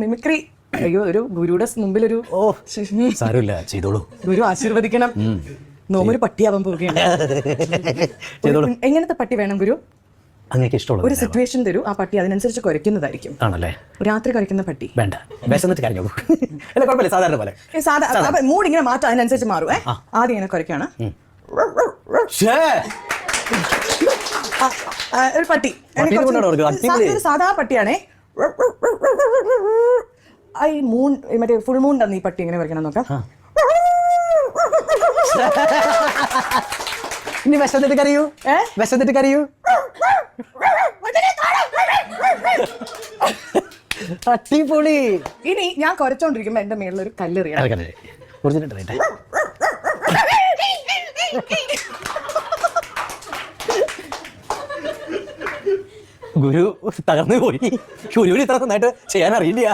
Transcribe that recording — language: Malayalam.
മിമിക്രി. അയ്യോ, ഒരു ഗുരുയുടെ മുമ്പിൽ ഒരു സാരമില്ല, ചെയ്തോളൂ. ഗുരു ആശീർവദിക്കണം. നോമൊരു പട്ടിയാവാൻ പോവുകയാണ്. എങ്ങനത്തെ പട്ടി വേണം ഗുരു? അങ്ങേക്ക് ഇഷ്ടമുള്ള ഒരു സിറ്റുവേഷൻ തരൂ, ആ പട്ടി അതിനനുസരിച്ച് കുരയ്ക്കുന്നതായിരിക്കും. ആണല്ലേ? രാത്രി കുരയ്ക്കുന്ന പട്ടി വേണ്ട, വിശന്നിട്ട് കരഞ്ഞോളൂ. അല്ല കുഴപ്പമില്ല, സാധാരണ പോലെ. മൂഡ് ഇങ്ങനെ മാറ്റാം, അതിനനുസരിച്ച് മാറും. ആദ്യം ഇങ്ങനെ കുരയ്ക്കാണ്. ഒരു പട്ടി സാധാ പട്ടിയാണേ. ഈ മൂൺ, മറ്റേ ഫുൾ മൂൺ തന്ന ഈ പട്ടി എങ്ങനെ കുരയ്ക്കണം നോക്കാം. ഇനി വിശന്നിട്ട് കരയൂ, വിശന്നിട്ട് കരയൂ. അടിപൊളി. ഇനി ഞാൻ കുരച്ചോണ്ടിരിക്കുമ്പോ എന്റെ മേളിലൊരു കല്ലെറിയണം. ഗുരു തകർന്നു പോയി. ഗുരുവിന് ഇത്ര നന്നായിട്ട് ചെയ്യാൻ അറിയില്ല.